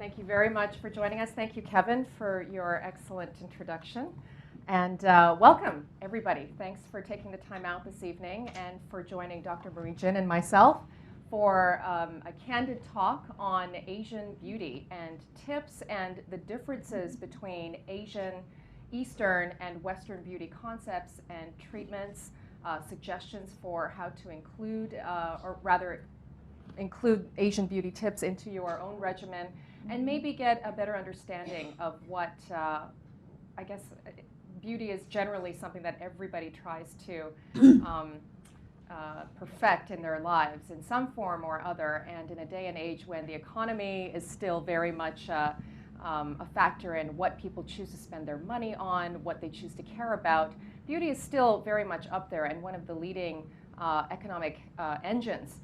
Thank you very much for joining us. Thank you, Kevin, for your excellent introduction. And welcome, everybody. Thanks for taking the time out this evening and for joining Dr. Marie Jhin and myself for a candid talk on Asian beauty and tips and the differences between Asian, Eastern, and Western beauty concepts and treatments, suggestions for how to include, or rather include Asian beauty tips into your own regimen, and maybe get a better understanding of what, I guess, beauty is generally something that everybody tries to perfect in their lives in some form or other. And in a day and age when the economy is still very much a factor in what people choose to spend their money on, what they choose to care about, beauty is still very much up there and one of the leading economic engines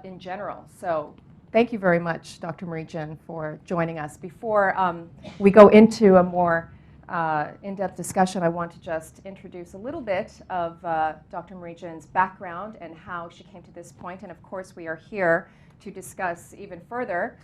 in general. So thank you very much, Dr. Marie Jhin, for joining us. Before we go into a more in-depth discussion, I want to just introduce a little bit of Dr. Marie Jhin's background and how she came to this point. And of course, we are here to discuss even further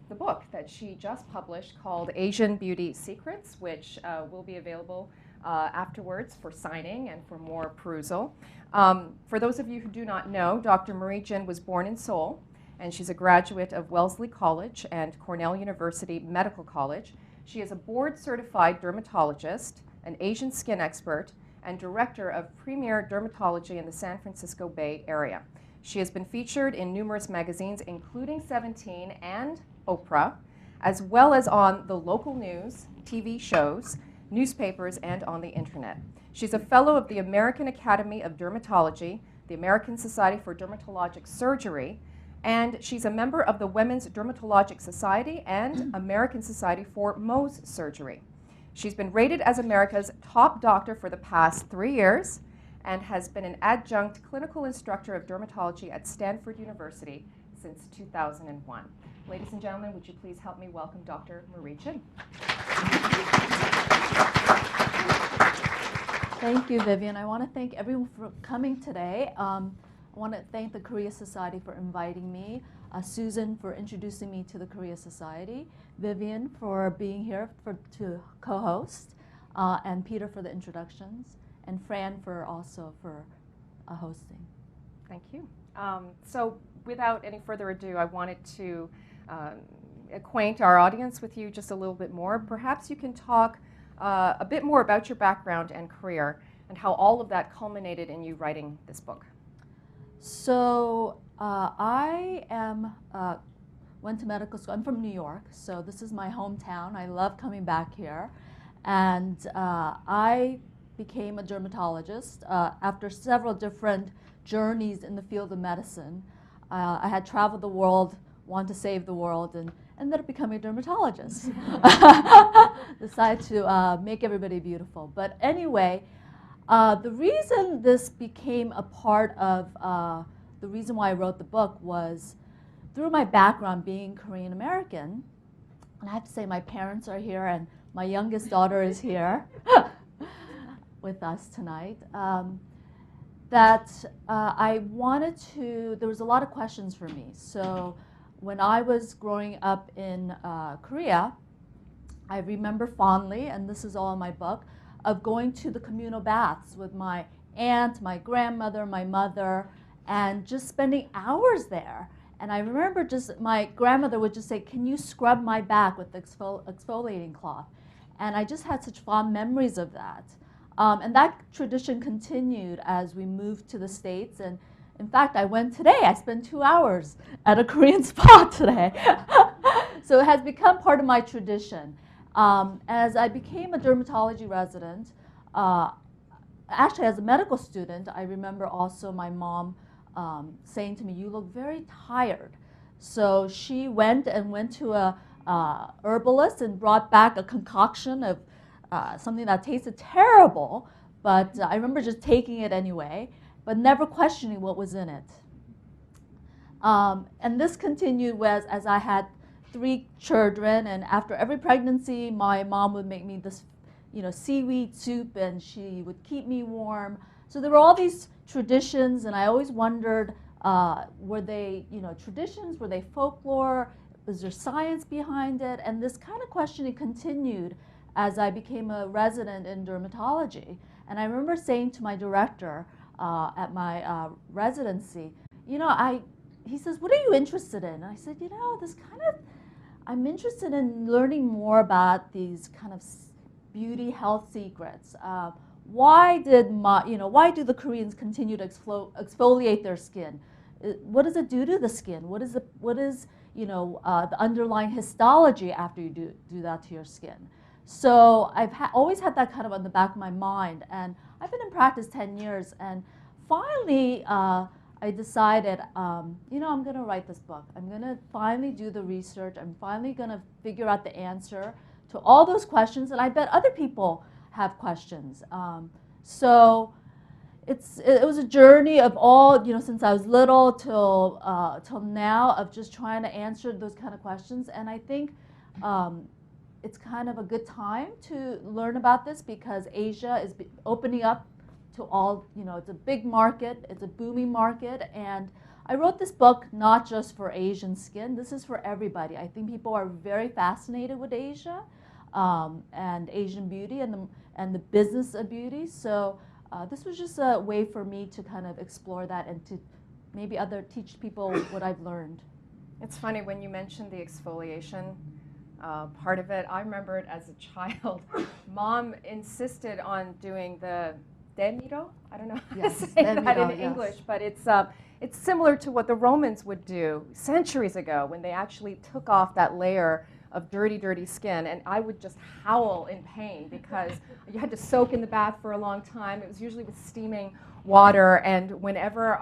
the book that she just published called Asian Beauty Secrets, which will be available afterwards for signing and for more perusal. For those of you who do not know, Dr. Marie Jhin was born in Seoul, and she's a graduate of Wellesley College and Cornell University Medical College. She is a board-certified dermatologist, an Asian skin expert, and director of premier dermatology in the San Francisco Bay Area. She has been featured in numerous magazines, including 17 and Oprah, as well as on the local news, TV shows, newspapers, and on the internet. She's a fellow of the American Academy of Dermatology, the American Society for Dermatologic Surgery, and she's a member of the Women's Dermatologic Society and American Society for Mohs Surgery. She's been rated as America's top doctor for the past 3 years and has been an adjunct clinical instructor of dermatology at Stanford University since 2001. Ladies and gentlemen, would you please help me welcome Dr. Marie Jhin. Thank you, Vivian. I want to thank everyone for coming today. I want to thank the Korea Society for inviting me, Susan for introducing me to the Korea Society, Vivian for being here to co-host, and Peter for the introductions, and Fran for hosting. Thank you. So without any further ado, I wanted to acquaint our audience with you just a little bit more. Perhaps you can talk a bit more about your background and career and how all of that culminated in you writing this book. So I went to medical school. I'm from New York, so this is my hometown. I love coming back here. And I became a dermatologist after several different journeys in the field of medicine. I had traveled the world, wanted to save the world, and ended up becoming a dermatologist. Decided to make everybody beautiful. But anyway, the reason this became a part of the reason why I wrote the book was through my background being Korean American. And I have to say my parents are here and my youngest daughter is here with us tonight. I wanted to, there was a lot of questions for me. So when I was growing up in Korea, I remember fondly, and this is all in my book, of going to the communal baths with my aunt, my grandmother, my mother, and just spending hours there. And I remember just my grandmother would just say, "Can you scrub my back with the exfoliating cloth?" And I just had such fond memories of that. And that tradition continued as we moved to the States. And in fact, I went today. I spent 2 hours at a Korean spa today. So it has become part of my tradition. As I became a dermatology resident, actually as a medical student, I remember also my mom saying to me, "You look very tired." So she went to a herbalist and brought back a concoction of something that tasted terrible, but I remember just taking it anyway, but never questioning what was in it. And this continued as I had 3 children, and after every pregnancy, my mom would make me this, seaweed soup, and she would keep me warm. So there were all these traditions, and I always wondered, were they, traditions? Were they folklore? is there science behind it? And this kind of questioning continued as I became a resident in dermatology. And I remember saying to my director at my residency, he says, what are you interested in? And I said, I'm interested in learning more about these kind of beauty health secrets. Why do the Koreans continue to exfoliate their skin? What does it do to the skin? What is the underlying histology after you do that to your skin? So I've always had that kind of on the back of my mind, and I've been in practice 10 years, and finally I decided, I'm going to write this book. I'm going to finally do the research. I'm finally going to figure out the answer to all those questions, and I bet other people have questions. So it was a journey of all, since I was little till now, of just trying to answer those kind of questions. And I think it's kind of a good time to learn about this because Asia is opening up to all, it's a big market, it's a booming market. And I wrote this book not just for Asian skin, this is for everybody. I think people are very fascinated with Asia and Asian beauty and the business of beauty. So this was just a way for me to kind of explore that and to maybe teach people what I've learned. It's funny when you mentioned the exfoliation part of it. I remember it as a child. Mom insisted on doing the demiro. I don't know how to say that in English, but it's similar to what the Romans would do centuries ago when they actually took off that layer of dirty, dirty skin, and I would just howl in pain because you had to soak in the bath for a long time. It was usually with steaming water, and whenever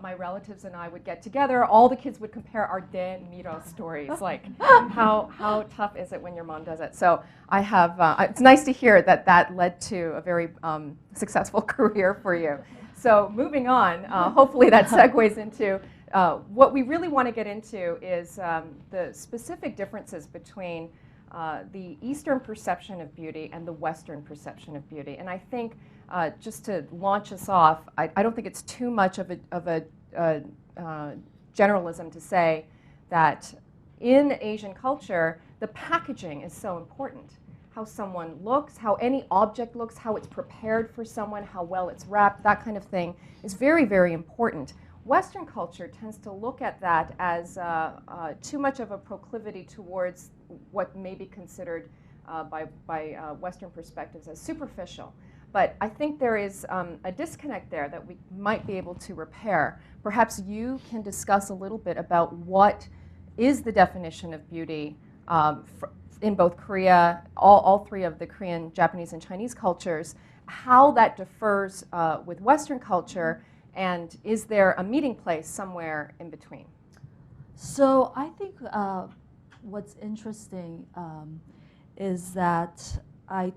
my relatives and I would get together, all the kids would compare our de miro stories, like how tough is it when your mom does it. So I have, it's nice to hear that led to a very successful career for you. So moving on, hopefully that segues into what we really want to get into is the specific differences between the Eastern perception of beauty and the Western perception of beauty. And I think just to launch us off, I don't think it's too much of a generalism to say that in Asian culture, the packaging is so important. How someone looks, how any object looks, how it's prepared for someone, how well it's wrapped, that kind of thing is very, very important. Western culture tends to look at that as too much of a proclivity towards what may be considered by Western perspectives as superficial. But I think there is a disconnect there that we might be able to repair. Perhaps you can discuss a little bit about what is the definition of beauty in both Korea, all three of the Korean, Japanese, and Chinese cultures, how that differs with Western culture, and is there a meeting place somewhere in between? So I think what's interesting is that I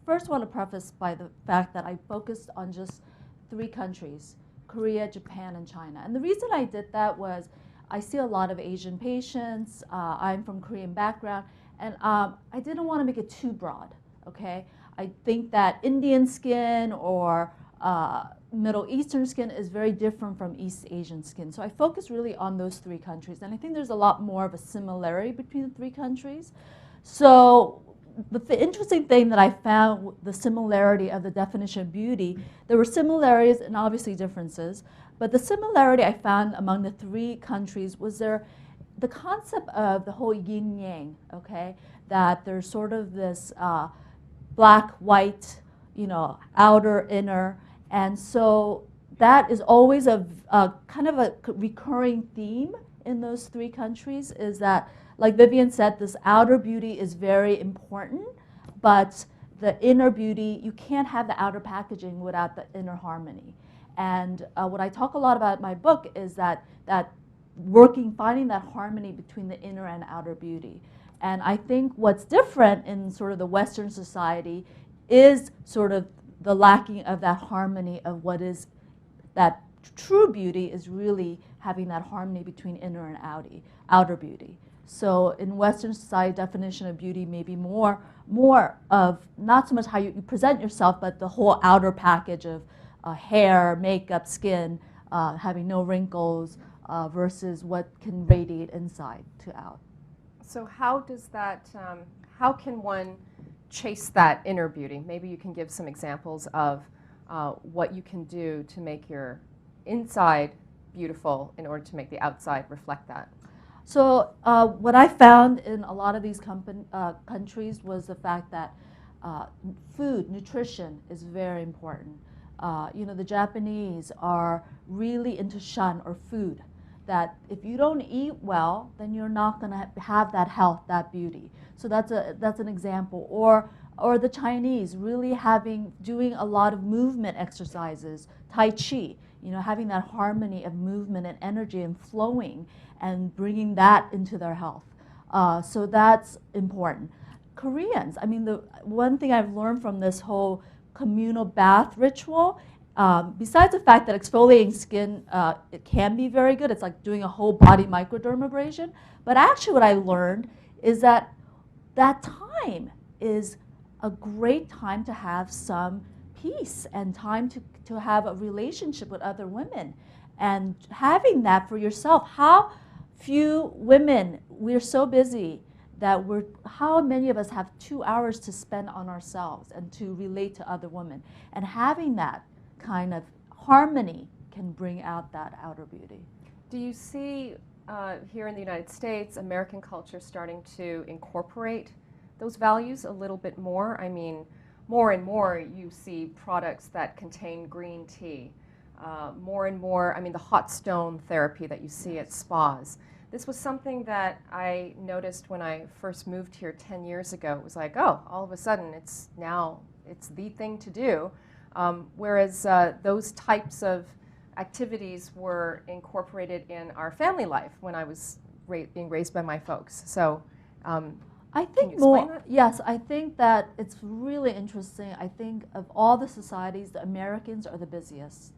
first want to preface by the fact that I focused on just 3 countries, Korea, Japan, and China. And the reason I did that was I see a lot of Asian patients. I'm from Korean background, and I didn't want to make it too broad, okay? I think that Indian skin or Middle Eastern skin is very different from East Asian skin. So I focused really on those 3 countries, and I think there's a lot more of a similarity between the 3 countries. So the interesting thing that I found, the similarity of the definition of beauty, there were similarities and obviously differences, but the similarity I found among the 3 countries was the concept of the whole yin-yang, okay? That there's sort of this black, white, outer, inner, and so that is always a kind of a recurring theme in those 3 countries, is that, like Vivian said, this outer beauty is very important, but the inner beauty, you can't have the outer packaging without the inner harmony. And what I talk a lot about in my book is that finding that harmony between the inner and outer beauty. And I think what's different in sort of the Western society is sort of the lacking of that harmony of what is that true beauty is really having that harmony between inner and outer beauty. So in Western society, definition of beauty may be more of not so much how you present yourself, but the whole outer package of hair, makeup, skin, having no wrinkles, versus what can radiate inside to out. So how does that, how can one chase that inner beauty? Maybe you can give some examples of what you can do to make your inside beautiful in order to make the outside reflect that. So what I found in a lot of these countries was the fact that food, nutrition is very important. The Japanese are really into shan or food. That if you don't eat well, then you're not going to have that health, that beauty. So that's an example. Or the Chinese really doing a lot of movement exercises, Tai Chi, having that harmony of movement and energy and flowing and bringing that into their health. So that's important. Koreans, the one thing I've learned from this whole communal bath ritual, besides the fact that exfoliating skin, it can be very good. It's like doing a whole body microdermabrasion. But actually what I learned is that time is a great time to have some peace and time to have a relationship with other women. And having that for yourself, how few women, we're so busy that how many of us have 2 hours to spend on ourselves and to relate to other women? And having that kind of harmony can bring out that outer beauty. Do you see here in the United States, American culture starting to incorporate those values a little bit more? More and more you see products that contain green tea. More and more, the hot stone therapy that you see at spas. This was something that I noticed when I first moved here 10 years ago. It was like, oh, all of a sudden it's the thing to do. Whereas those types of activities were incorporated in our family life when I was being raised by my folks. So I think can you explain that? Yes, I think that it's really interesting. I think of all the societies, the Americans are the busiest.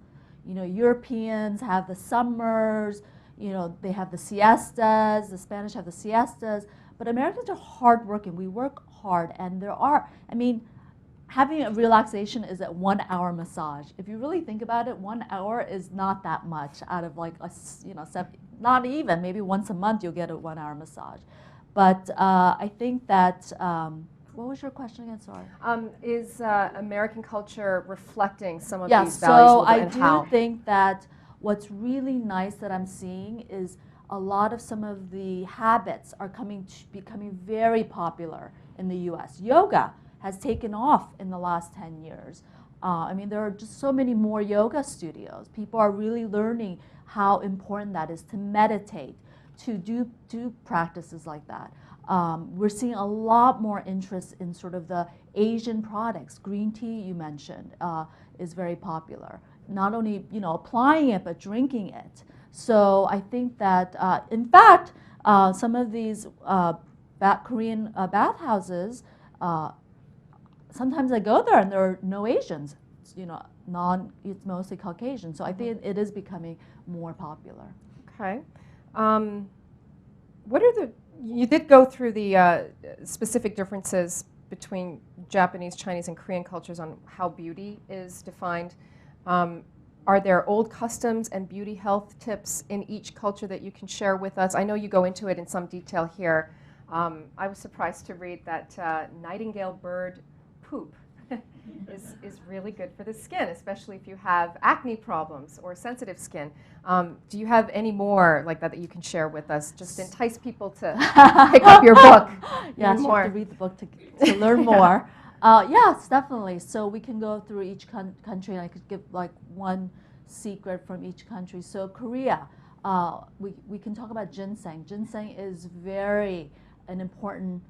Europeans have the summers, they have the siestas, the Spanish have the siestas, but Americans are hardworking. We work hard, and having a relaxation is a 1 hour massage. If you really think about it, 1 hour is not that much out of not even, maybe once a month you'll get a 1 hour massage. But I think that, what was your question again, sorry? Is American culture reflecting some of these values? So I do think that what's really nice that I'm seeing is a lot of some of the habits are becoming very popular in the US. Yoga has taken off in the last 10 years. There are just so many more yoga studios. People are really learning how important that is to meditate, to do practices like that. We're seeing a lot more interest in sort of the Asian products. Green tea, you mentioned, is very popular. Not only applying it, but drinking it. So I think that, in fact, some of these Korean bathhouses, sometimes I go there and there are no Asians. It's mostly Caucasian. So I think it is becoming more popular. Okay. You did go through the specific differences between Japanese, Chinese, and Korean cultures on how beauty is defined. Are there old customs and beauty health tips in each culture that you can share with us? I know you go into it in some detail here. I was surprised to read that nightingale bird poop is really good for the skin, especially if you have acne problems or sensitive skin. Do you have any more like that you can share with us? Just entice people to pick up your book. Yes, you have to read the book to learn more. Yes, definitely. So we can go through each country, and I could give one secret from each country. So Korea, we can talk about ginseng. Ginseng is an important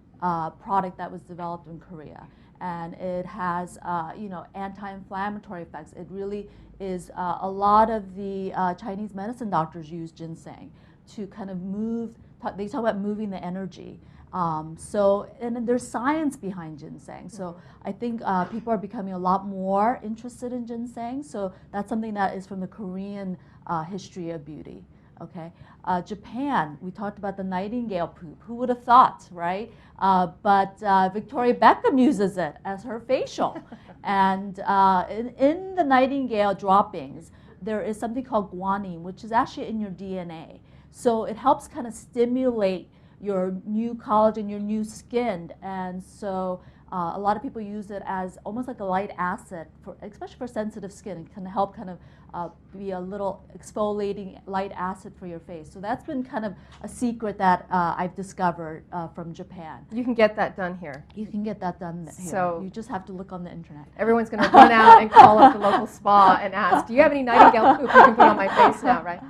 product that was developed in Korea. And it has, anti-inflammatory effects. It really is, a lot of the Chinese medicine doctors use ginseng to kind of they talk about moving the energy. And then there's science behind ginseng. So I think people are becoming a lot more interested in ginseng. So that's something that is from the Korean history of beauty. Okay, Japan, we talked about the nightingale poop. Who would have thought, right? But Victoria Beckham uses it as her facial. And in the nightingale droppings, there is something called guanine, which is actually in your DNA. So it helps kind of stimulate your new collagen, your new skin. And so a lot of people use it as almost like a light acid, especially for sensitive skin. It can help kind of be a little exfoliating light acid for your face. So that's been kind of a secret that I've discovered from Japan. You can get that done here. You can get that done here. So you just have to look on the internet. Everyone's going to run out and call up the local spa and ask, do you have any nightingale poop you can put on my face now, right?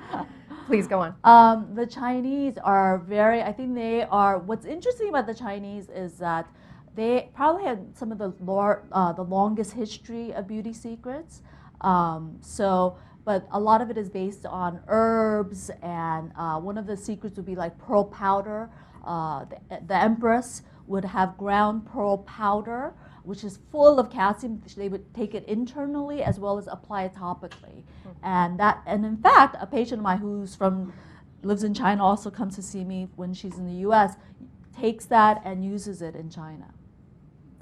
Please go on. The Chinese are I think they are, what's interesting about the Chinese is that they probably have some of the longest history of beauty secrets. But a lot of it is based on herbs, and one of the secrets would be like pearl powder. The empress would have ground pearl powder, which is full of calcium. They would take it internally as well as apply it topically. And in fact, a patient of mine lives in China also comes to see me when she's in the U.S., takes that and uses it in China.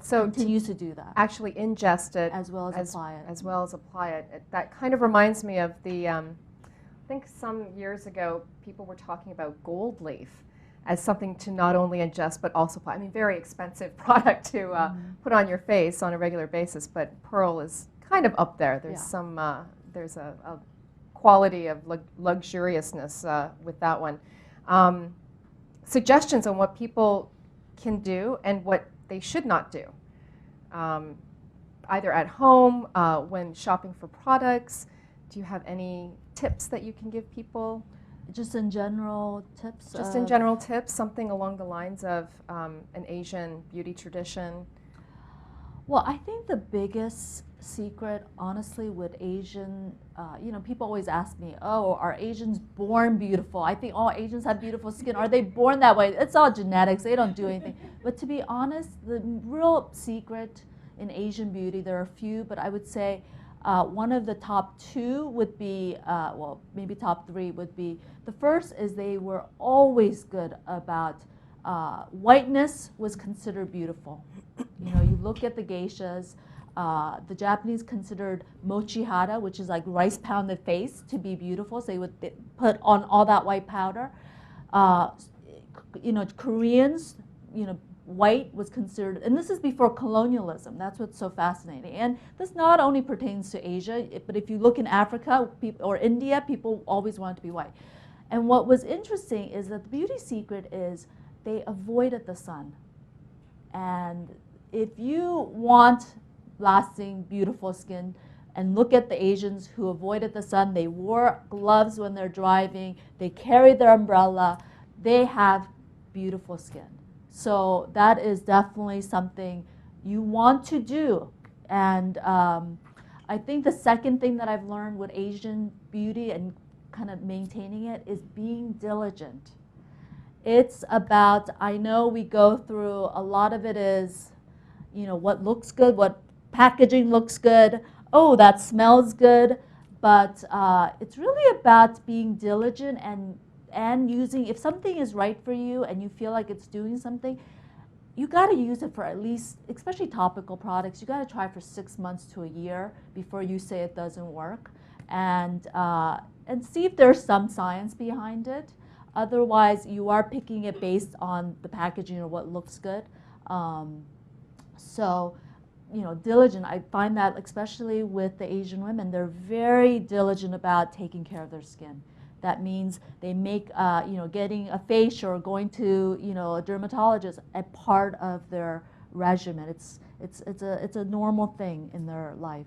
So continues to do that. Actually ingest it as well as apply it. As well as apply it. That kind of reminds me of the, I think some years ago, people were talking about gold leaf as something to not only ingest but also apply. I mean, very expensive product to put on your face on a regular basis, but pearl is kind of up there. There's there's a quality of luxuriousness with that one. Suggestions on what people can do and what they should not do, either at home, when shopping for products. Do you have any tips that you can give people? Just in general tips? Just in general tips, something along the lines of an Asian beauty tradition. Well, I think the biggest secret, honestly, with Asian, people always ask me, oh, are Asians born beautiful? I think all Asians have beautiful skin. Are they born that way? It's all genetics. They don't do anything. But to be honest, the real secret in Asian beauty, there are a few, but I would say one of the top two would be, maybe top three would be, the first is they were always good about whiteness was considered beautiful. You look at the geishas, the Japanese considered mochihara, which is like rice pounded face, to be beautiful. So they would put on all that white powder. Koreans, white was considered, and this is before colonialism. That's what's so fascinating. And this not only pertains to Asia, but if you look in Africa or India, people always wanted to be white. And what was interesting is that the beauty secret is they avoided the sun. And if you want lasting, beautiful skin, and look at the Asians who avoided the sun, they wore gloves when they're driving, they carry their umbrella, they have beautiful skin. So that is definitely something you want to do. And I think the second thing that I've learned with Asian beauty and kind of maintaining it is being diligent. It's about, I know we go through, a lot of it is, what looks good, what packaging looks good, oh, that smells good, but it's really about being diligent and using, if something is right for you and you feel like it's doing something, you got to use it for at least, especially topical products, you got to try for 6 months to a year before you say it doesn't work, and see if there's some science behind it. Otherwise, you are picking it based on the packaging or what looks good. Diligent. I find that especially with the Asian women, they're very diligent about taking care of their skin. That means they make, getting a facial or going to, a dermatologist a part of their regimen. It's a normal thing in their life.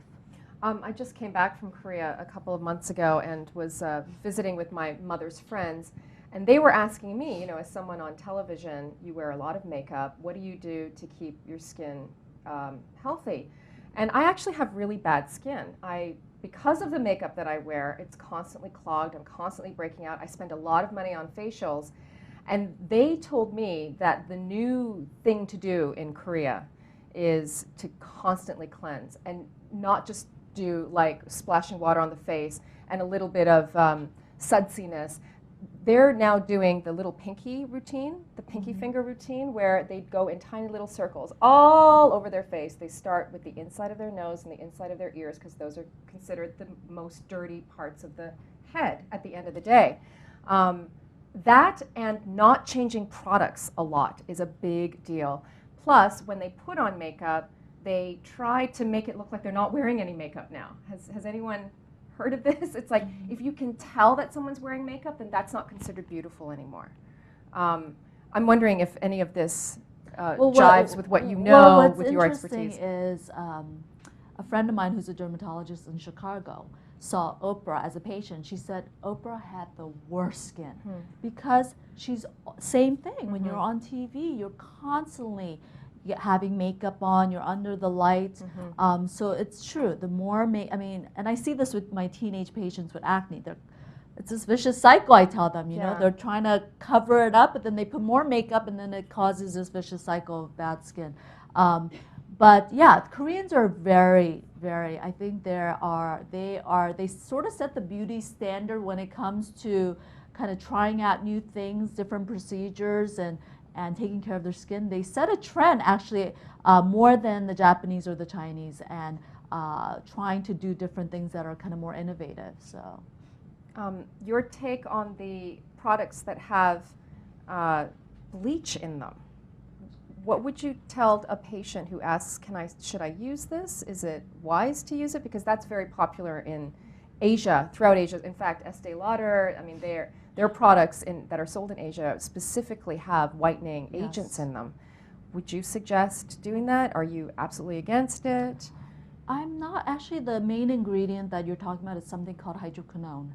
I just came back from Korea a couple of months ago and was visiting with my mother's friends. And they were asking me, as someone on television, you wear a lot of makeup. What do you do to keep your skin healthy? And I actually have really bad skin. Because of the makeup that I wear, it's constantly clogged. I'm constantly breaking out. I spend a lot of money on facials. And they told me that the new thing to do in Korea is to constantly cleanse and not just do like splashing water on the face and a little bit of sudsiness. they're now doing the little pinky routine, the pinky finger routine, where they go in tiny little circles all over their face. They start with the inside of their nose and the inside of their ears, because those are considered the most dirty parts of the head at the end of the day. That and not changing products a lot is a big deal. Plus, when they put on makeup, they try to make it look like they're not wearing any makeup now. Has anyone heard of this? It's like, if you can tell that someone's wearing makeup, then that's not considered beautiful anymore. I'm wondering if any of this jives with what you know, with your expertise. What's interesting is a friend of mine who's a dermatologist in Chicago saw Oprah as a patient. She said Oprah had the worst skin because she's same thing. When you're on TV, you're constantly having makeup on, you're under the light. So it's true. The more and I see this with my teenage patients with acne. It's this vicious cycle, I tell them, you know, they're trying to cover it up, but then they put more makeup, and then it causes this vicious cycle of bad skin. But yeah, Koreans are very, I think they sort of set the beauty standard when it comes to kind of trying out new things, different procedures, and taking care of their skin. They set a trend, actually, more than the Japanese or the Chinese, and trying to do different things that are kind of more innovative. So, your take on the products that have bleach in them. What would you tell a patient who asks, should I use this? Is it wise to use it? Because that's very popular in Asia, throughout Asia. In fact, Estee Lauder, I mean, their products that are sold in Asia specifically have whitening agents in them. Would you suggest doing that? Are you absolutely against it? I'm not. Actually, the main ingredient that you're talking about is something called hydroquinone.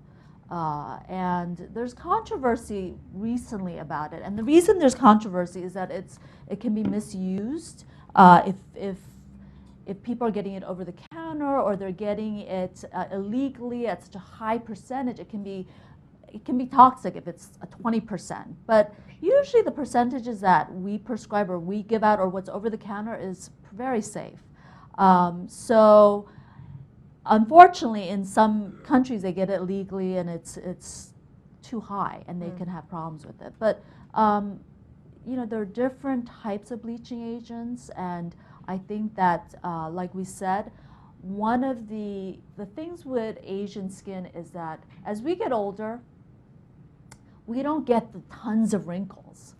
And there's controversy recently about it. And the reason there's controversy is that it can be misused if people are getting it over the counter, or they're getting it illegally at such a high percentage. It can be toxic if it's a 20%. But usually the percentages that we prescribe or we give out or what's over the counter is very safe. So unfortunately, in some countries they get it legally, and it's too high, and they can have problems with it. But you know, there are different types of bleaching agents, and I think that, like we said, one of the things with Asian skin is that as we get older, we don't get the tons of wrinkles.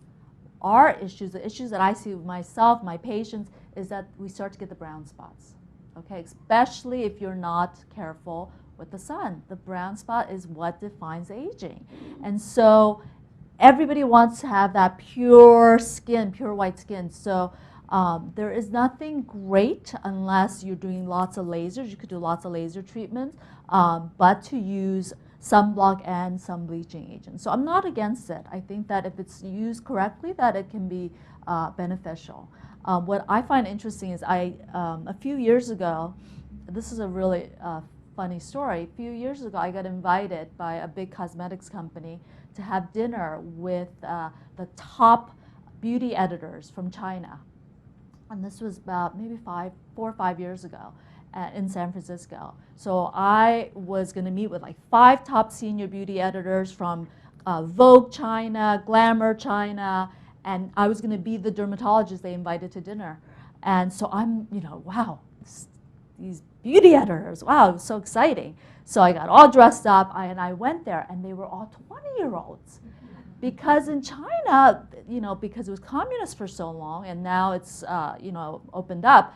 Our issues, the issues that I see with myself, my patients, is that we start to get the brown spots. Okay, especially if you're not careful with the sun. The brown spot is what defines aging. And so everybody wants to have that pure skin, pure white skin. So there is nothing great unless you're doing lots of lasers. You could do lots of laser treatments, but to use sunblock and some bleaching agents. So I'm not against it. I think that if it's used correctly, that it can be beneficial. What I find interesting is a few years ago, this is a really funny story. A few years ago, I got invited by a big cosmetics company to have dinner with the top beauty editors from China. And this was about maybe 4 or 5 years ago in San Francisco. So I was going to meet with like 5 top senior beauty editors from Vogue China, Glamour China, and I was going to be the dermatologist they invited to dinner. And so I'm, you know, wow, these beauty editors, wow, it was so exciting. So I got all dressed up, and I went there, and they were all 20-year-olds. Because in China, you know, because it was communist for so long, and now it's, you know, opened up,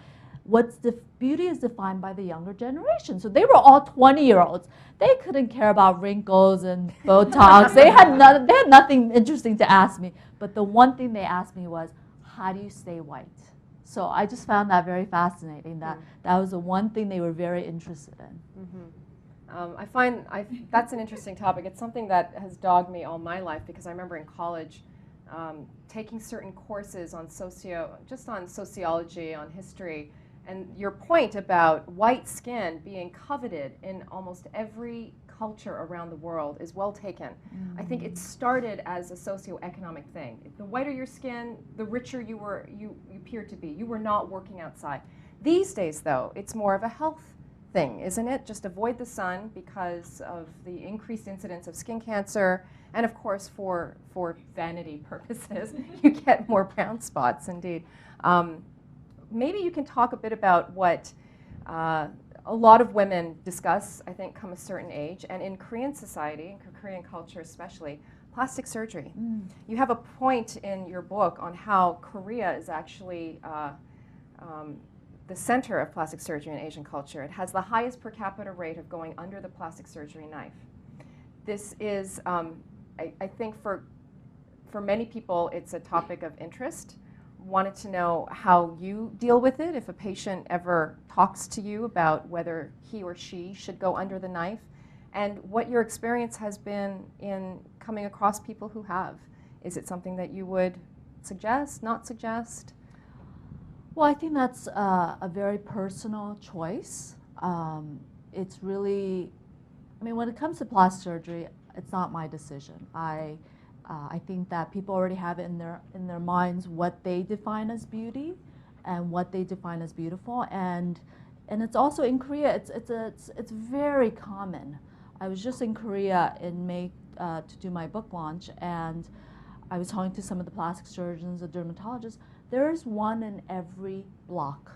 beauty is defined by the younger generation. So they were all 20-year-olds. They couldn't care about wrinkles and Botox. They had nothing interesting to ask me. But the one thing they asked me was, how do you stay white? So I just found that very fascinating. That was the one thing they were very interested in. I find that's an interesting topic. It's something that has dogged me all my life, because I remember in college taking certain courses on sociology, on history, and your point about white skin being coveted in almost every culture around the world is well taken. I think it started as a socioeconomic thing. The whiter your skin, the richer you appeared to be. You were not working outside. These days, though, it's more of a health thing, isn't it? Just avoid the sun because of the increased incidence of skin cancer, and of course for vanity purposes, you get more brown spots indeed. Maybe you can talk a bit about what a lot of women discuss, I think, come a certain age, and in Korean society, in Korean culture especially, plastic surgery. You have a point in your book on how Korea is actually the center of plastic surgery in Asian culture. It has the highest per capita rate of going under the plastic surgery knife. This is, I think for many people, it's a topic of interest. Wanted to know how you deal with it, if a patient ever talks to you about whether he or she should go under the knife, and what your experience has been in coming across people who have. Is it something that you would suggest, not suggest? Well, I think that's a very personal choice. It's really, I mean, when it comes to plastic surgery, it's not my decision. I think that people already have it in their minds what they define as beauty and what they define as beautiful, and it's also in Korea. It's very common. I was just in Korea in May to do my book launch, and I was talking to some of the plastic surgeons, the dermatologists. There's one in every block.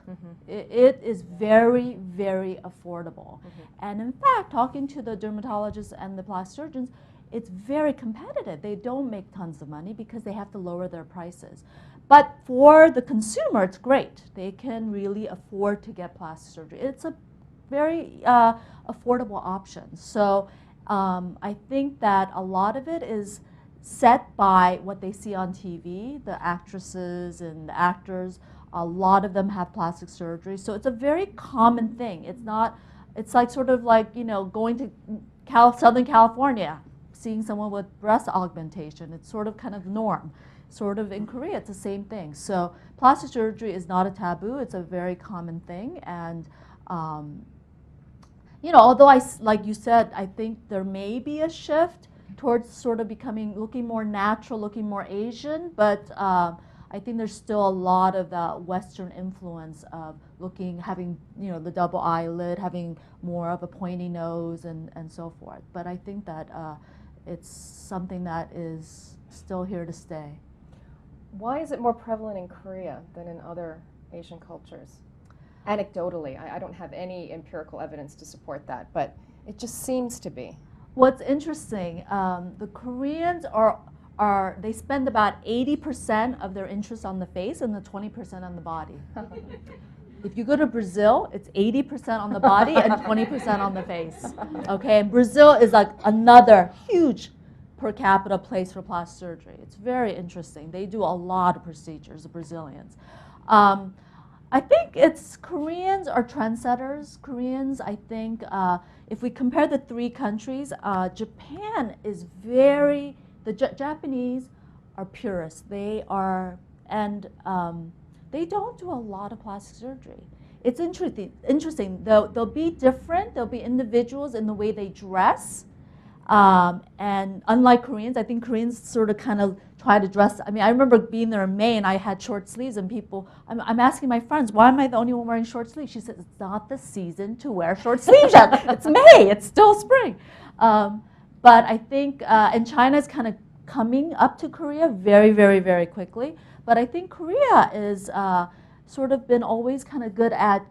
It is very, very affordable. And in fact, talking to the dermatologists and the plastic surgeons, it's very competitive. They don't make tons of money because they have to lower their prices. But for the consumer, it's great. They can really afford to get plastic surgery. It's a very affordable option. So I think that a lot of it is set by what they see on TV. The actresses and the actors, a lot of them have plastic surgery. So it's a very common thing. It's like sort of like, you know, going to Southern California, seeing someone with breast augmentation. It's sort of kind of norm. Sort of in Korea, it's the same thing. So plastic surgery is not a taboo. It's a very common thing. And, you know, although like you said, I think there may be a shift towards sort of looking more natural, looking more Asian, but I think there's still a lot of that Western influence of having, you know, the double eyelid, having more of a pointy nose and so forth. But I think that it's something that is still here to stay. Why is it more prevalent in Korea than in other Asian cultures? Anecdotally, I don't have any empirical evidence to support that, but it just seems to be. What's interesting, the Koreans they spend about 80% of their interest on the face and the 20% on the body. If you go to Brazil, it's 80% on the body and 20% on the face. Okay, and Brazil is like another huge per capita place for plastic surgery. It's very interesting. They do a lot of procedures, the Brazilians. I think Koreans are trendsetters. Koreans, I think, if we compare the three countries, Japan is the Japanese are purists. They don't do a lot of plastic surgery. It's interesting. They'll be different. They'll be individuals in the way they dress. And unlike Koreans, I think Koreans sort of kind of try to dress. I mean, I remember being there in May and I had short sleeves and I'm asking my friends, why am I the only one wearing short sleeves? She said, it's not the season to wear short sleeves yet. It's May, it's still spring. But I think, and China's kind of coming up to Korea very, very, very quickly. But I think Korea is sort of been always kind of good at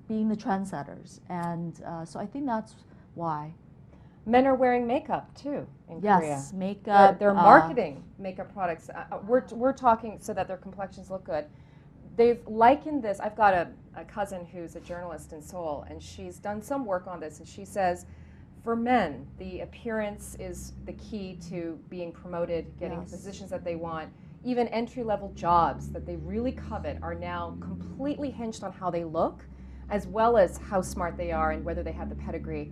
being the trendsetters. And so I think that's why. Men are wearing makeup too in Korea. Yes, makeup. They're marketing makeup products. We're talking so that their complexions look good. They've likened this. I've got a cousin who's a journalist in Seoul, and she's done some work on this, and she says, for men, the appearance is the key to being promoted, getting the positions that they want. Even entry-level jobs that they really covet are now completely hinged on how they look, as well as how smart they are and whether they have the pedigree.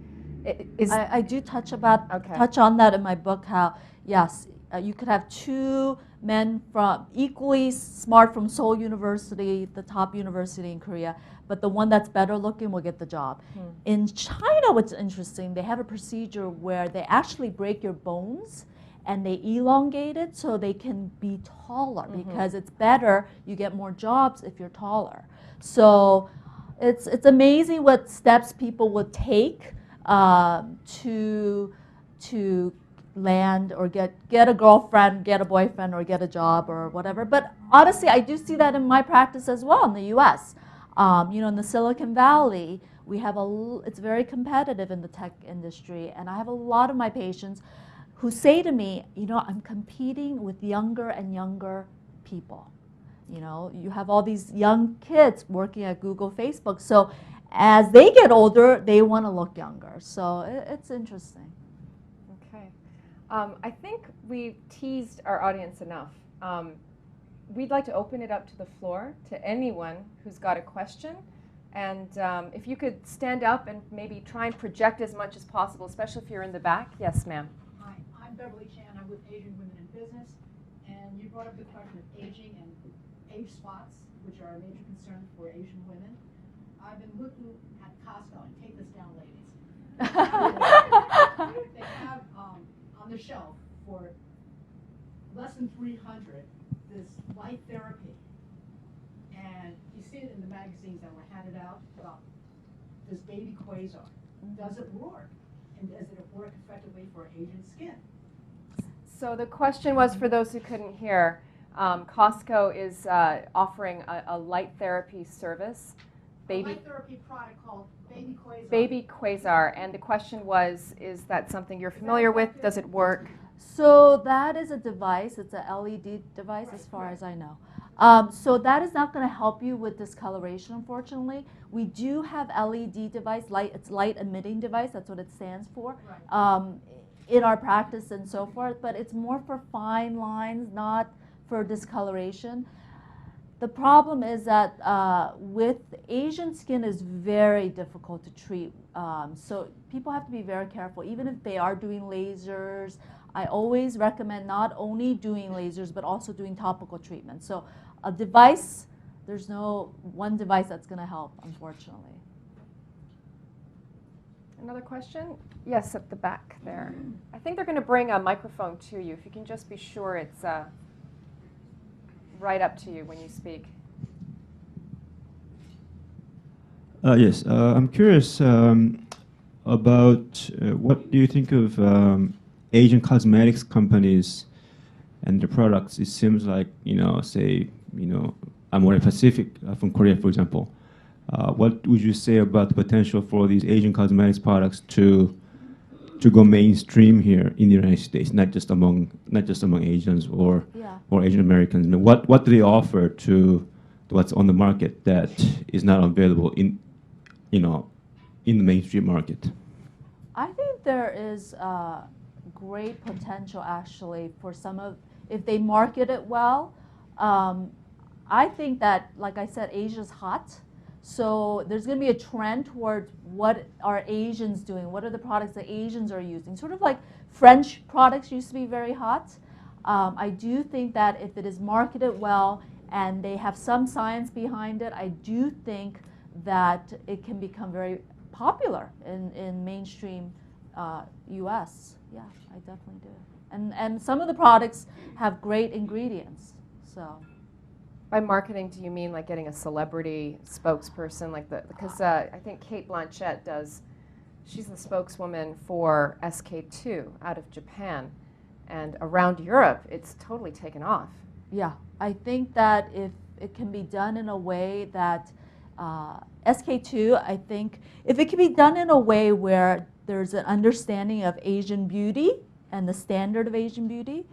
I do touch on that in my book, how, yes, you could have two men from equally smart from Seoul University, the top university in Korea, but the one that's better looking will get the job. In China, what's interesting, they have a procedure where they actually break your bones and they elongate it so they can be taller because it's better, you get more jobs if you're taller. So It's amazing what steps people would take to land or get a girlfriend, get a boyfriend, or get a job or whatever. But honestly, I do see that in my practice as well in the U.S. In the Silicon Valley, we have it's very competitive in the tech industry, and I have a lot of my patients who say to me, I'm competing with younger and younger people. You have all these young kids working at Google, Facebook, so as they get older, they want to look younger. So it's interesting. Okay. I think we've teased our audience enough. We'd like to open it up to the floor to anyone who's got a question. And if you could stand up and maybe try and project as much as possible, especially if you're in the back. Yes, ma'am. Hi, I'm Beverly Chen. I'm with Asian Women in Business. And you brought up the question of aging and age spots, which are a major concern for Asian women. I've been looking at Costco, and take this down, ladies. They have on the shelf for less than $300 this light therapy, and you see it in the magazines that were handed out about this baby quasar. Does it work, and does it work effectively for Asian skin? So the question was, for those who couldn't hear, Costco is offering a light therapy service. A light therapy product called Baby Quasar. Baby Quasar, and the question was, is that something you're familiar with? Does it work? So that is a device. It's a LED device, as far as I know. So that is not going to help you with discoloration, unfortunately. We do have LED device, it's light emitting device. That's what it stands for. Right. In our practice and so forth, but it's more for fine lines, not for discoloration. The problem is that with Asian skin is very difficult to treat. So people have to be very careful. Even if they are doing lasers, I always recommend not only doing lasers, but also doing topical treatment. So a device, there's no one device that's going to help, unfortunately. Another question? Yes, at the back there. I think they're going to bring a microphone to you. If you can just be sure it's right up to you when you speak. Yes, I'm curious about what do you think of Asian cosmetics companies and their products? It seems like, I'm more Pacific from Korea, for example. What would you say about the potential for these Asian cosmetics products to go mainstream here in the United States, not just among Asians or Asian Americans? I mean, what do they offer to what's on the market that is not available in the mainstream market? I think there is great potential actually for if they market it well. I think that, like I said, Asia's hot. So there's going to be a trend towards what are Asians doing? What are the products that Asians are using? Sort of like French products used to be very hot. I do think that if it is marketed well and they have some science behind it, I do think that it can become very popular in mainstream U.S. Yeah, I definitely do. And some of the products have great ingredients. So. By marketing, do you mean like getting a celebrity spokesperson, because I think Kate Blanchett she's the spokeswoman for SK2 out of Japan, and around Europe, it's totally taken off. Yeah, I think that if it can be done in a way that SK2, I think if it can be done in a way where there's an understanding of Asian beauty and the standard of Asian beauty,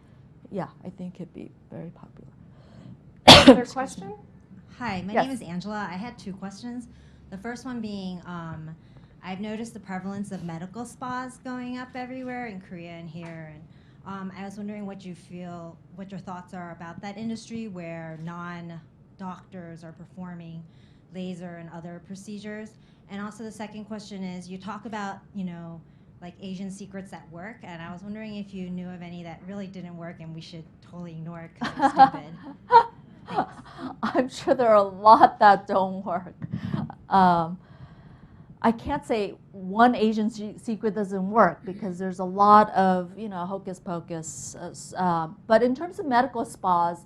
yeah, I think it'd be very popular. Another question? Hi, my Yes. name is Angela. I had two questions. The first one being, I've noticed the prevalence of medical spas going up everywhere in Korea and here. And I was wondering what your thoughts are about that industry where non-doctors are performing laser and other procedures. And also the second question is, you talk about, like Asian secrets that work, and I was wondering if you knew of any that really didn't work and we should totally ignore it because they're stupid. Thanks. I'm sure there are a lot that don't work. I can't say one Asian secret doesn't work because there's a lot of hocus pocus. But in terms of medical spas,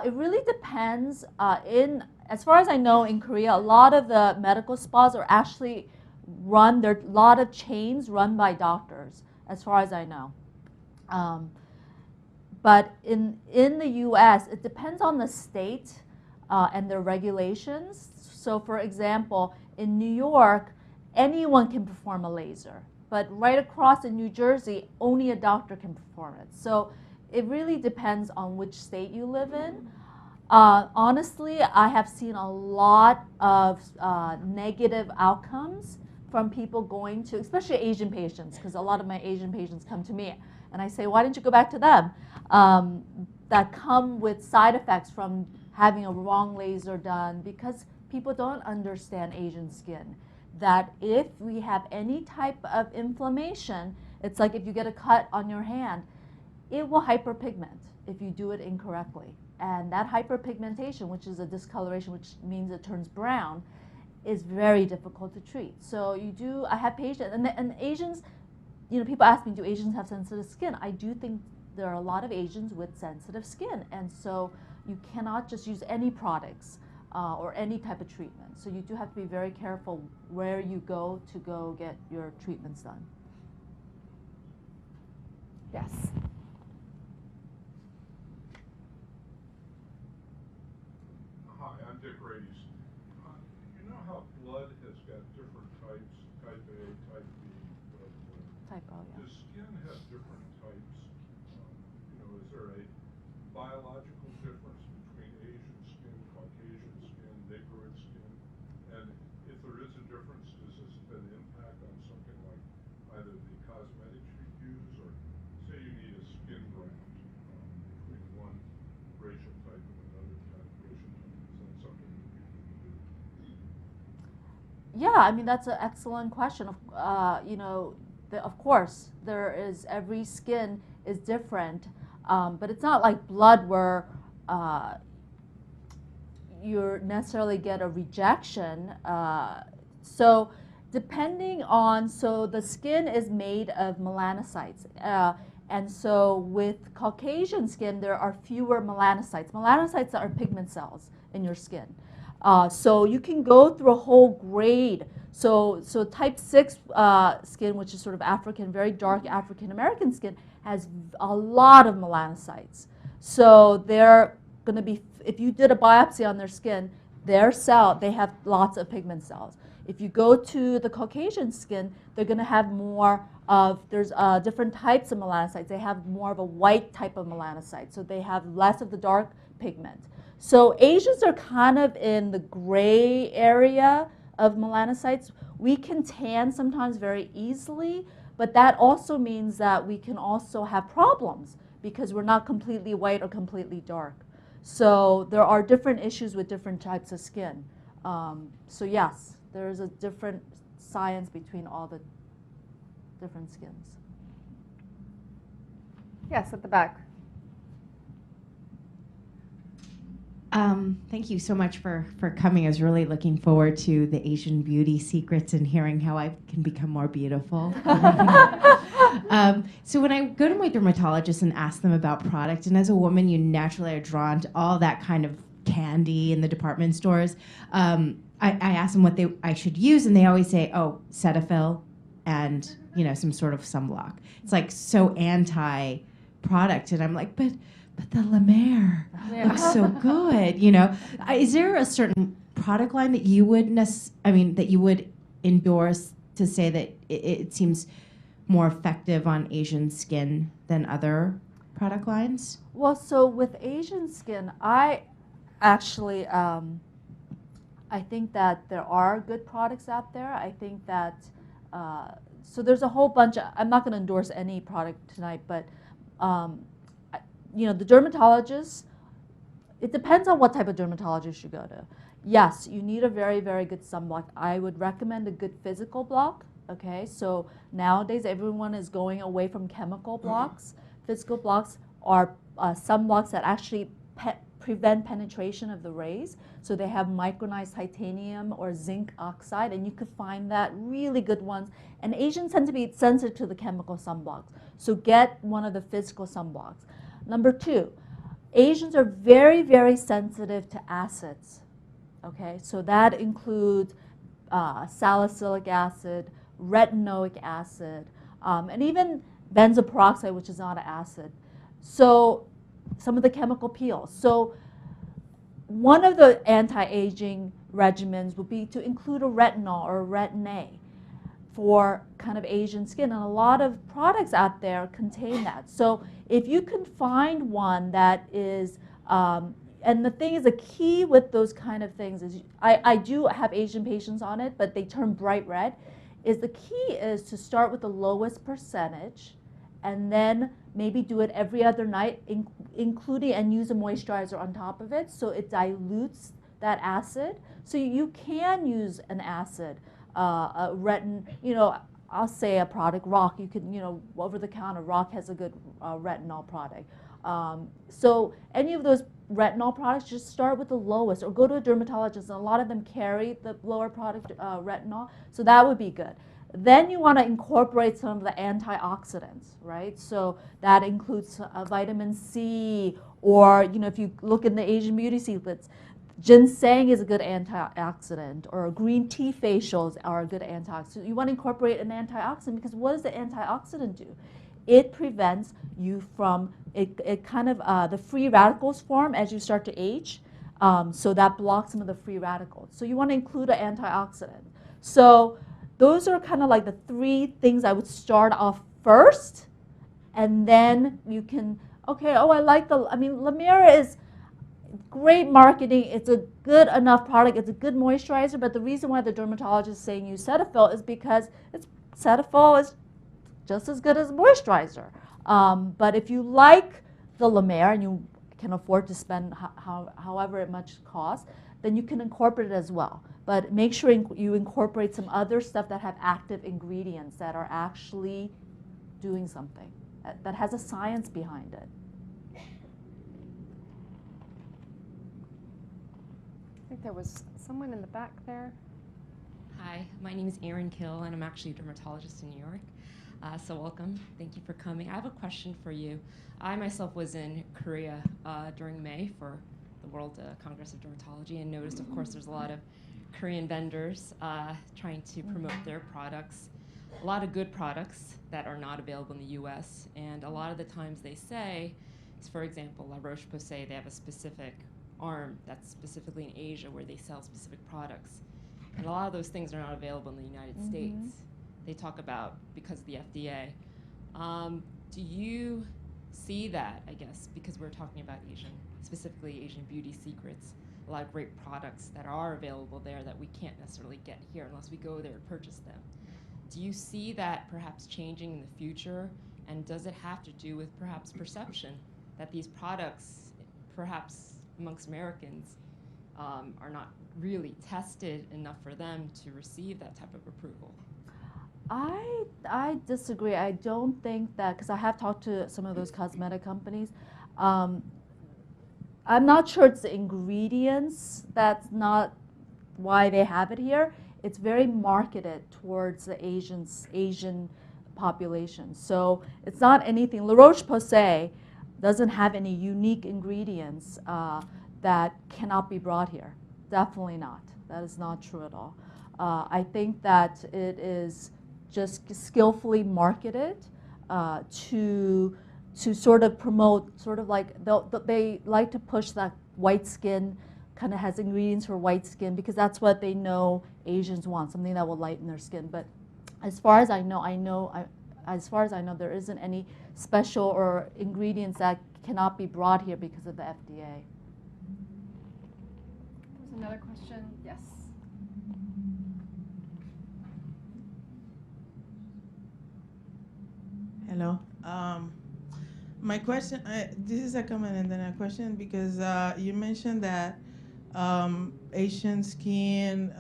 it really depends. In as far as I know, in Korea, a lot of the medical spas are actually run, there are a lot of chains run by doctors, as far as I know. But in the US, it depends on the state and their regulations. So for example, in New York, anyone can perform a laser. But right across in New Jersey, only a doctor can perform it. So it really depends on which state you live in. Honestly, I have seen a lot of negative outcomes from people going to, especially Asian patients, because a lot of my Asian patients come to me, and I say, why didn't you go back to them? That come with side effects from having a wrong laser done, because people don't understand Asian skin. That if we have any type of inflammation, it's like if you get a cut on your hand, it will hyperpigment if you do it incorrectly. And that hyperpigmentation, which is a discoloration, which means it turns brown, is very difficult to treat. So I have patients, and Asians, people ask me, do Asians have sensitive skin? I do think there are a lot of Asians with sensitive skin, and so you cannot just use any products or any type of treatment. So you do have to be very careful where you go to go get your treatments done. Yes. Hi, I'm Dick Radies. You know how blood has got different types, type A, type B, but Type O, yeah. does skin have different types? Is there a biological difference between Asian skin, Caucasian skin, Negroid skin? And if there is a difference, does this have an impact on something like either the cosmetics you use, or say you need a skin graft between one racial type and another type racial type? Is that something that you can do? Yeah, I mean, that's an excellent question. Of course, every skin is different, but it's not like blood where you necessarily get a rejection. So the skin is made of melanocytes. And so with Caucasian skin, there are fewer melanocytes. Melanocytes are pigment cells in your skin. So you can go through a whole grade. So type 6 skin, which is sort of African, very dark African American skin, has a lot of melanocytes. So they're going to be, if you did a biopsy on their skin, they have lots of pigment cells. If you go to the Caucasian skin, they're going to have there's different types of melanocytes. They have more of a white type of melanocyte, so they have less of the dark pigment. So Asians are kind of in the gray area of melanocytes. We can tan sometimes very easily, but that also means that we can also have problems because we're not completely white or completely dark. So there are different issues with different types of skin. So yes, there is a different science between all the different skins. Yes, at the back. Thank you so much for coming. I was really looking forward to the Asian beauty secrets and hearing how I can become more beautiful. So when I go to my dermatologist and ask them about product, and as a woman, you naturally are drawn to all that kind of candy in the department stores. I ask them what I should use, and they always say, oh, Cetaphil and some sort of sunblock. It's like so anti-product, and I'm like, but the La Mer looks so good, Is there a certain product line that you would that you would endorse to say that it seems more effective on Asian skin than other product lines? Well, so with Asian skin, I actually I think that there are good products out there. I think that so there's a whole bunch. I'm not going to endorse any product tonight, but the dermatologist, it depends on what type of dermatologist you go to. Yes, you need a very, very good sunblock. I would recommend a good physical block. Okay, so nowadays everyone is going away from chemical blocks. Physical blocks are sunblocks that actually prevent penetration of the rays. So they have micronized titanium or zinc oxide, and you could find that really good ones. And Asians tend to be sensitive to the chemical sunblocks. So get one of the physical sunblocks. Number 2, Asians are very, very sensitive to acids. Okay, so that includes salicylic acid, retinoic acid, and even benzoyl peroxide, which is not an acid. So some of the chemical peels. So one of the anti-aging regimens would be to include a retinol or a retin-A for kind of Asian skin. And a lot of products out there contain that. So if you can find one that is, and the thing is, the key with those kind of things is, I do have Asian patients on it, but they turn bright red, is the key is to start with the lowest percentage and then maybe do it every other night, including, and use a moisturizer on top of it so it dilutes that acid. So you can use an acid, a I'll say a product, Rock, you can, over the counter, Rock has a good retinol product. So any of those retinol products, just start with the lowest, or go to a dermatologist, and a lot of them carry the lower product retinol, so that would be good. Then you want to incorporate some of the antioxidants, right? So that includes vitamin C, or if you look in the Asian beauty secrets, ginseng is a good antioxidant, or green tea facials are a good antioxidant. You want to incorporate an antioxidant because what does the antioxidant do? It prevents you from, it kind of, the free radicals form as you start to age, so that blocks some of the free radicals. So you want to include an antioxidant. So those are kind of like the three things I would start off first, and then you can, okay, oh, La Mer is great marketing. It's a good enough product. It's a good moisturizer, but the reason why the dermatologist is saying use Cetaphil is because Cetaphil is just as good as moisturizer. But if you like the La Mer and you can afford to spend however much costs, then you can incorporate it as well. But make sure you incorporate some other stuff that have active ingredients that are actually doing something, that has a science behind it. I think there was someone in the back there. Hi, my name is Erin Kill, and I'm actually a dermatologist in New York. So welcome. Thank you for coming. I have a question for you. I myself was in Korea during May for the World Congress of Dermatology, and noticed, of course, there's a lot of Korean vendors trying to promote their products. A lot of good products that are not available in the US, and a lot of the times they say, for example, La Roche-Posay, they have a specific arm that's specifically in Asia where they sell specific products. And a lot of those things are not available in the United States. They talk about because of the FDA. Do you see that, I guess, because we're talking about specifically Asian beauty secrets, a lot of great products that are available there that we can't necessarily get here unless we go there and purchase them. Do you see that perhaps changing in the future? And does it have to do with perhaps perception that these products, perhaps amongst Americans, are not really tested enough for them to receive that type of approval? I disagree. I don't think that, because I have talked to some of those cosmetic companies. I'm not sure it's the ingredients that's not why they have it here. It's very marketed towards the Asian population. So it's not anything. La Roche-Posay doesn't have any unique ingredients that cannot be brought here. Definitely not. That is not true at all. I think that it is just skillfully marketed to sort of promote, sort of like, they like to push that white skin, kind of has ingredients for white skin, because that's what they know Asians want, something that will lighten their skin. But as far as I know, as far as I know, there isn't any special or ingredients that cannot be brought here because of the FDA. There's another question. Yes. Hello. My question, this is a comment and then a question, because you mentioned that Asian skin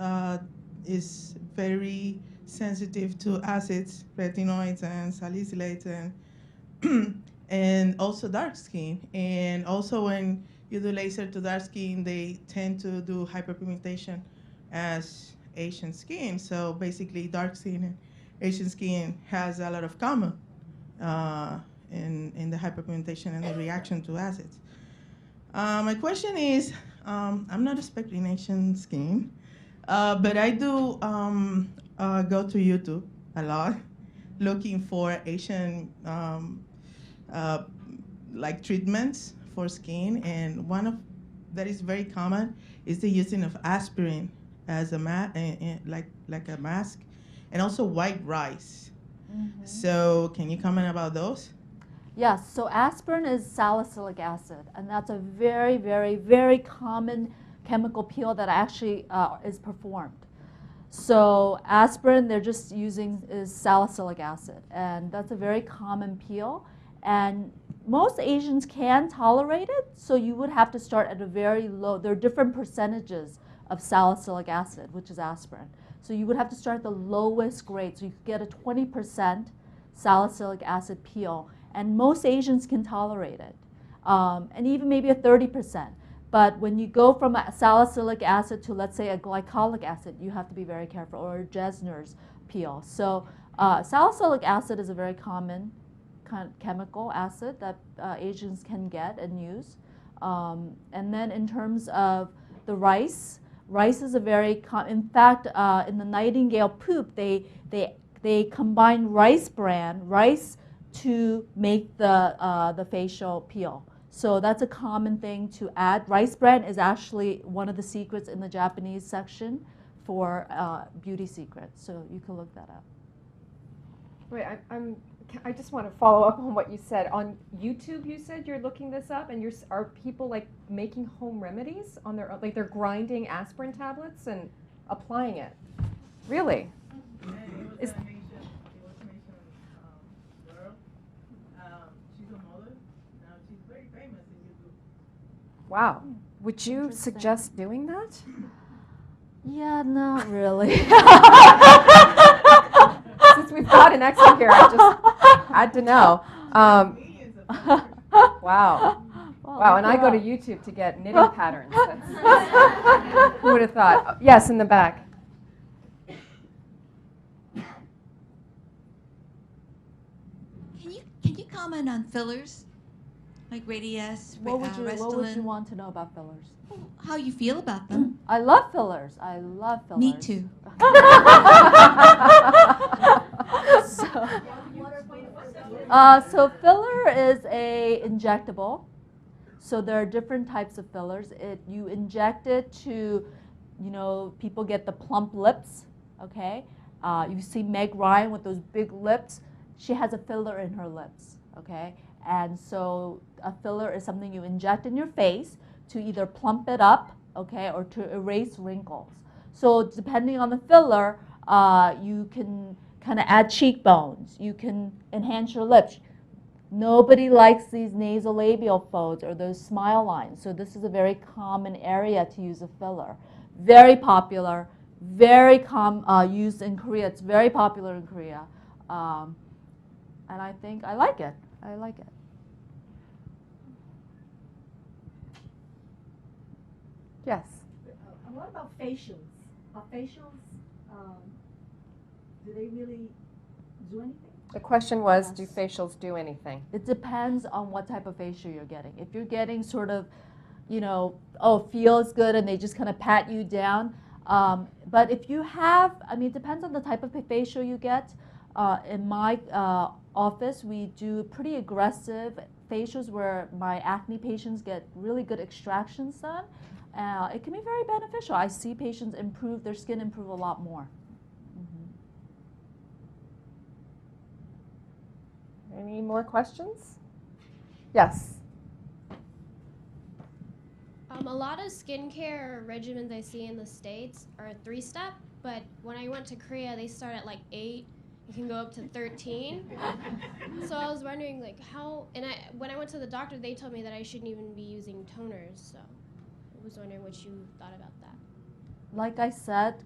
is very sensitive to acids, retinoids and salicylates, and also dark skin. And also when you do laser to dark skin, they tend to do hyperpigmentation as Asian skin. So basically dark skin and Asian skin has a lot of common in the hyperpigmentation and the reaction to acids. My question is, I'm not expecting Asian skin, but I do go to YouTube a lot, looking for Asian uh, like treatments for skin, and one of that is very common is the using of aspirin as a like a mask, and also white rice. So can you comment about those? Yes, so aspirin is salicylic acid, and that's a very, very, very common chemical peel that actually is performed. So aspirin, they're just using is salicylic acid, and that's a very common peel. And most Asians can tolerate it, so you would have to start at a very low. There are different percentages of salicylic acid, which is aspirin. So you would have to start at the lowest grade, so you could get a 20% salicylic acid peel. And most Asians can tolerate it, and even maybe a 30%. But when you go from a salicylic acid to, let's say, a glycolic acid, you have to be very careful, or a Jesner's peel. So salicylic acid is a very common chemical acid that Asians can get and use. And then in terms of the rice is a very in fact, in the Nightingale poop, they combine rice to make the facial peel. So that's a common thing to add. Rice bran is actually one of the secrets in the Japanese section for beauty secrets. So you can look that up. Wait, I just want to follow up on what you said. On YouTube, you said you're looking this up, and are people like making home remedies on their own? Like they're grinding aspirin tablets and applying it? Really? Yeah, it was an Asian girl. She's a mother. Now she's very famous in YouTube. Wow. Would you suggest doing that? Yeah, not really. Since we've got an expert here, I just had to know. Wow. Wow, and I go to YouTube to get knitting patterns. Who would have thought? Yes, in the back. Can you comment on fillers, like Radius, What would you Restylane? want to know about fillers? How you feel about them? I love fillers. I love fillers. Me too. So filler is a injectable. So there are different types of fillers. You inject it to, people get the plump lips, okay? You see Meg Ryan with those big lips. She has a filler in her lips, okay? And so a filler is something you inject in your face to either plump it up, okay, or to erase wrinkles. So depending on the filler, you can kind of add cheekbones. You can enhance your lips. Nobody likes these nasolabial folds or those smile lines. So this is a very common area to use a filler. Very popular, very used in Korea. It's very popular in Korea. And I think I like it. I like it. Yes. What about facials? Are facials, do they really do anything? The question was, Yes. do facials do anything? It depends on what type of facial you're getting. If you're getting sort of, feels good and they just kind of pat you down. But if you have, it depends on the type of facial you get. In my office, we do pretty aggressive facials where my acne patients get really good extractions done. It can be very beneficial. I see patients improve, their skin improve a lot more. Any more questions? Yes. A lot of skincare regimens I see in the States are a 3-step, but when I went to Korea, they start at like 8. You can go up to 13. So I was wondering how, and when I went to the doctor, they told me that I shouldn't even be using toners, so I was wondering what you thought about that. Like I said,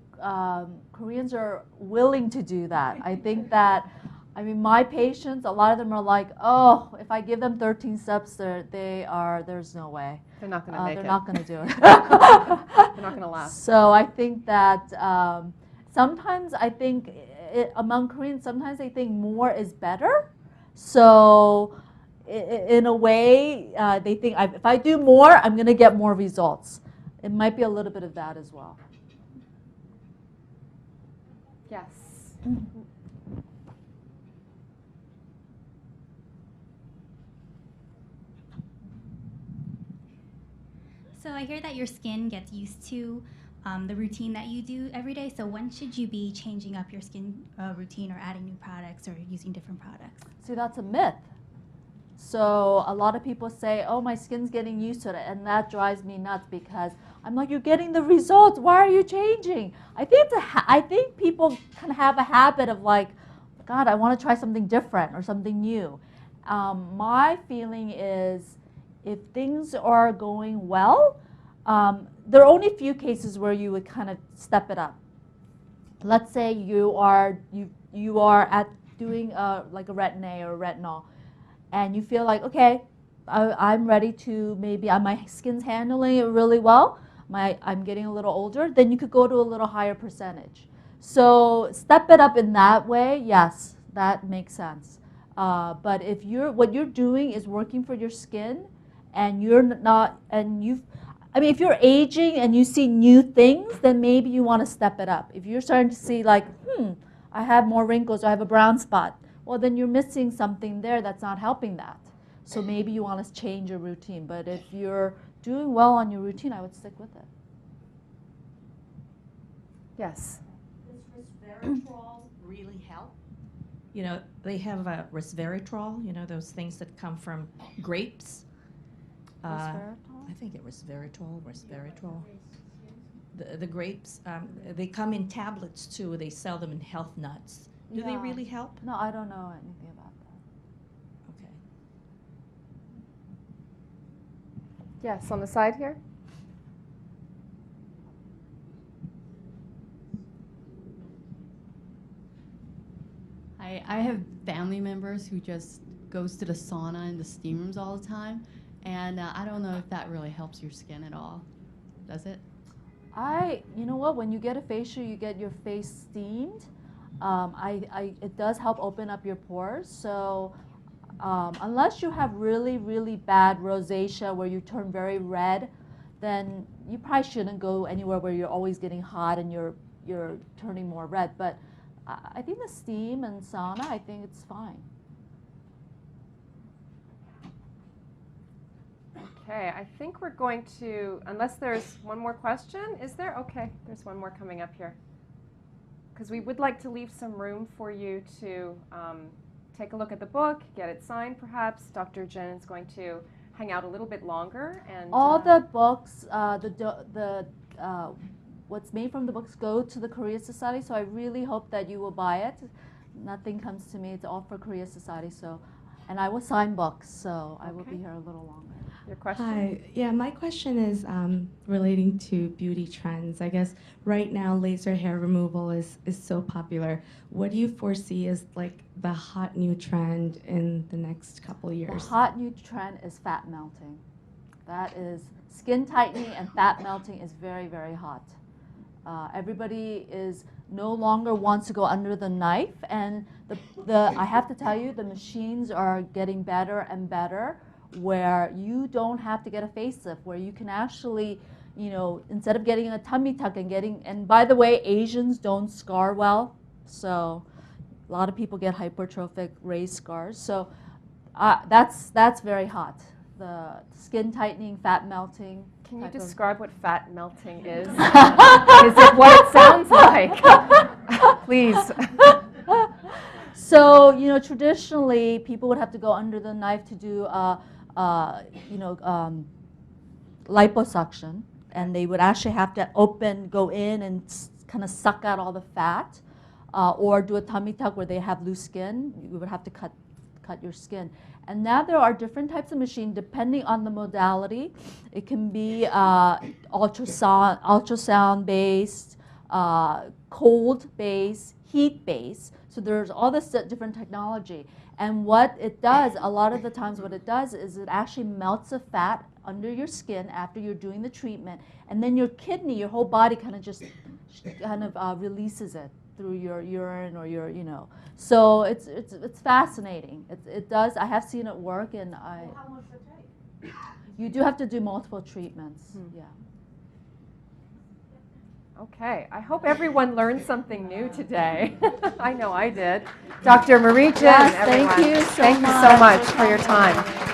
Koreans are willing to do that. I think that, my patients, a lot of them are like, oh, if I give them 13 steps, there's no way. They're not going to make it. They're not going to do it. They're not going to last. So I think that sometimes among Koreans, sometimes they think more is better. So in a way, they think if I do more, I'm going to get more results. it might be a little bit of that as well. Yes. So I hear that your skin gets used to the routine that you do every day. So when should you be changing up your skin routine or adding new products or using different products? See, that's a myth. So a lot of people say, oh, my skin's getting used to it, and that drives me nuts because I'm like, you're getting the results. Why are you changing? I think people kind of have a habit of like, God, I want to try something different or something new. My feeling is if things are going well, there are only a few cases where you would kind of step it up. Let's say you are at doing like a retin-A or a retinol, and you feel like, okay, I'm ready to my skin's handling it really well. I'm getting a little older. Then you could go to a little higher percentage. So step it up in that way. Yes, that makes sense. But if what you're doing is working for your skin, and you're not, and if you're aging and you see new things, then maybe you want to step it up. If you're starting to see like, I have more wrinkles, or I have a brown spot, well, then you're missing something there that's not helping that. So maybe you want to change your routine. But if you're doing well on your routine, I would stick with it. Yes. Does resveratrol really help? You know, they have resveratrol, you know, those things that come from grapes. Resveratrol? I think it was resveratrol. The grapes, they come in tablets too. They sell them in health nuts. Do they really help? No, I don't know anything about that. Okay. Yes, on the side here. I have family members who just goes to the sauna and the steam rooms all the time, and I don't know if that really helps your skin at all. Does it? You know what? When you get a facial, you get your face steamed. It does help open up your pores. So unless you have really, really bad rosacea where you turn very red, then you probably shouldn't go anywhere where you're always getting hot and you're turning more red. But I think the steam and sauna, I think it's fine. Okay, I think we're going to, unless there's one more question, is there? Okay, there's one more coming up here. Because we would like to leave some room for you to take a look at the book, get it signed perhaps. Dr. Jhin is going to hang out a little bit longer. And all the books, what's made from the books go to the Korea Society, so I really hope that you will buy it. Nothing comes to me, it's all for Korea Society. So, and I will sign books, so I will be here a little longer. Your question? Hi. Yeah, my question is relating to beauty trends. I guess right now laser hair removal is so popular. What do you foresee as like the hot new trend in the next couple of years? The hot new trend is fat melting. That is skin tightening, and fat melting is very, very hot. Everybody is no longer wants to go under the knife, and I have to tell you, the machines are getting better and better, where you don't have to get a facelift, where you can actually, you know, instead of getting a tummy tuck and by the way, Asians don't scar well, so a lot of people get hypertrophic raised scars. So that's very hot. The skin tightening, fat melting. Can you describe what fat melting is? Is it what it sounds like? Please. So, you know, traditionally people would have to go under the knife to do liposuction, and they would actually have to go in and kind of suck out all the fat, or do a tummy tuck where they have loose skin. You would have to cut your skin. And now there are different types of machine depending on the modality. It can be ultrasound based, cold based, heat based. So there's all this different technology. And what it does, a lot of the times what it does is it actually melts the fat under your skin after you're doing the treatment. And then your kidney, your whole body kind of releases it through your urine or your, you know. So it's fascinating. It does. I have seen it work, and Well, how long does it take? you do have to do multiple treatments. Yeah. Okay, I hope everyone learned something new today. I know I did. Dr. Marie Jhin, Yes, everyone. thank you so Thank you so much for your time.